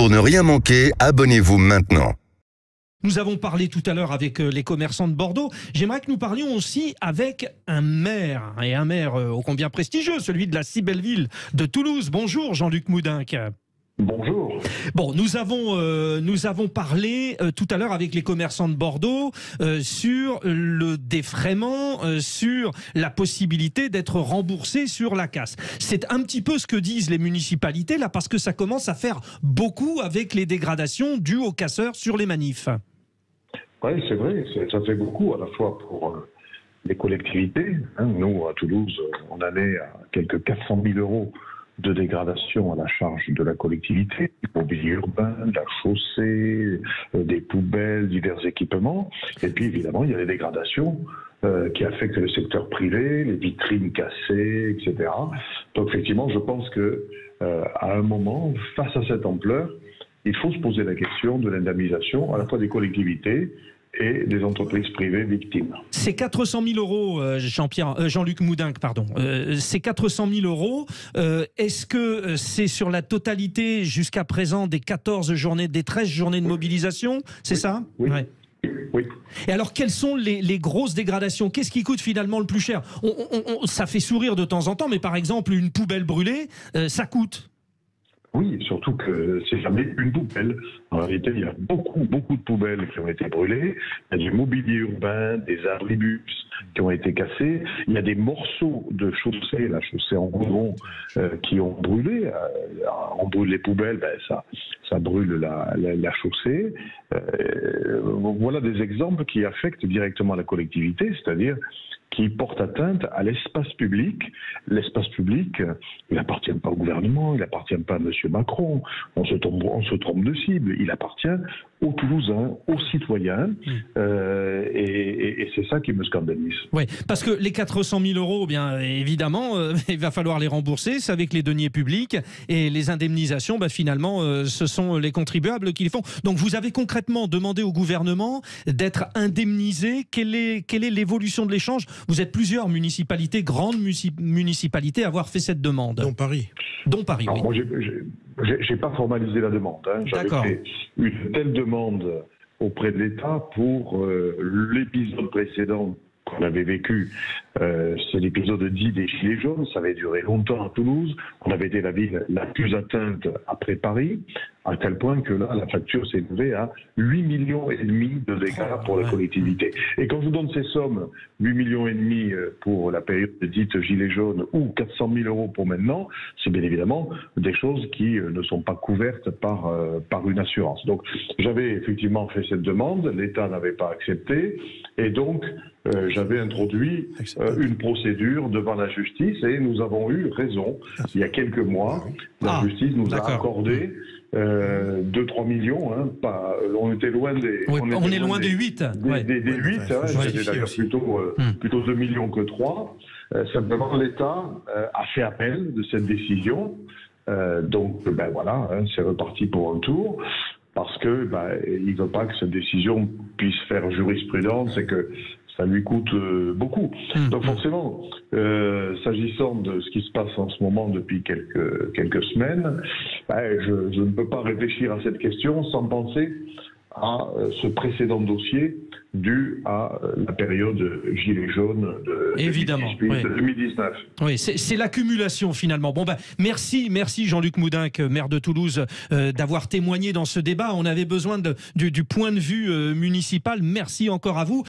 Pour ne rien manquer, abonnez-vous maintenant. Nous avons parlé tout à l'heure avec les commerçants de Bordeaux. J'aimerais que nous parlions aussi avec un maire, et un maire ô combien prestigieux, celui de la si belle ville de Toulouse. Bonjour Jean-Luc Moudinque. Bonjour. Bon, nous avons parlé tout à l'heure avec les commerçants de Bordeaux sur le défraiement, sur la possibilité d'être remboursé sur la casse. C'est un petit peu ce que disent les municipalités là, parce que ça commence à faire beaucoup avec les dégradations dues aux casseurs sur les manifs. Oui, c'est vrai, ça fait beaucoup à la fois pour les collectivités. Nous, à Toulouse, on en est à quelques 400 000 euros de dégradation à la charge de la collectivité, du mobilier urbain, de la chaussée, des poubelles, divers équipements. Et puis évidemment, il y a les dégradations qui affectent le secteur privé, les vitrines cassées, etc. Donc effectivement, je pense que à un moment, face à cette ampleur, il faut se poser la question de l'indemnisation à la fois des collectivités et des entreprises privées victimes. C'est 400 000 euros, Jean-Luc Moudinque, pardon. C'est 400 000 euros. Est-ce que c'est sur la totalité jusqu'à présent des 14 journées, des 13 journées de mobilisation? C'est ça? Oui. Ouais. Oui. Et alors, quelles sont les grosses dégradations? Qu'est-ce qui coûte finalement le plus cher? Ça fait sourire de temps en temps, mais par exemple, une poubelle brûlée, ça coûte. Oui, surtout que c'est jamais une poubelle. En réalité, il y a beaucoup de poubelles qui ont été brûlées. Il y a du mobilier urbain, des abribus qui ont été cassés. Il y a des morceaux de chaussée, la chaussée en goudron, qui ont brûlé. On brûle les poubelles, ça brûle la chaussée. Voilà des exemples qui affectent directement la collectivité, c'est-à-dire qui porte atteinte à l'espace public. L'espace public, il n'appartient pas au gouvernement, il n'appartient pas à M. Macron. On se trompe de cible. Il appartient aux Toulousains, aux citoyens. Et c'est ça qui me scandalise. Oui, parce que les 400 000 euros, bien évidemment, il va falloir les rembourser. C'est avec les deniers publics. Et les indemnisations, finalement, ce sont les contribuables qui les font. Donc vous avez concrètement demandé au gouvernement d'être indemnisé. Quelle est l'évolution de l'échange? Vous êtes plusieurs municipalités, grandes municipalités, à avoir fait cette demande. Dont Paris. Dont Paris, oui. Moi, j'ai pas formalisé la demande. J'avais fait une telle demande auprès de l'État pour l'épisode précédent qu'on avait vécu. C'est l'épisode dit des Gilets jaunes. Ça avait duré longtemps à Toulouse. On avait été la ville la plus atteinte après Paris, à tel point que là, la facture s'est élevée à 8,5 millions de dégâts pour la collectivité. Et quand je vous donne ces sommes, 8,5 millions pour la période dite Gilets jaunes ou 400 000 euros pour maintenant, c'est bien évidemment des choses qui ne sont pas couvertes par une assurance. Donc j'avais effectivement fait cette demande, l'État n'avait pas accepté, et donc j'avais introduit une procédure devant la justice, et nous avons eu raison. Il y a quelques mois, la justice nous a accordé 2-3 millions, on était loin des... Oui, on est loin des 8. Des 8, c'était d'ailleurs plutôt 2 millions que 3. Simplement, l'État a fait appel de cette décision. Donc, voilà, c'est reparti pour un tour. Parce que il ne veut pas que cette décision puisse faire jurisprudence et que ça lui coûte beaucoup. Donc forcément, s'agissant de ce qui se passe en ce moment depuis quelques semaines, je ne peux pas réfléchir à cette question sans penser à ce précédent dossier dû à la période Gilets jaunes de 2019. Oui, c'est l'accumulation finalement. Bon, merci Jean-Luc Moudinque, maire de Toulouse, d'avoir témoigné dans ce débat. On avait besoin du point de vue municipal. Merci encore à vous.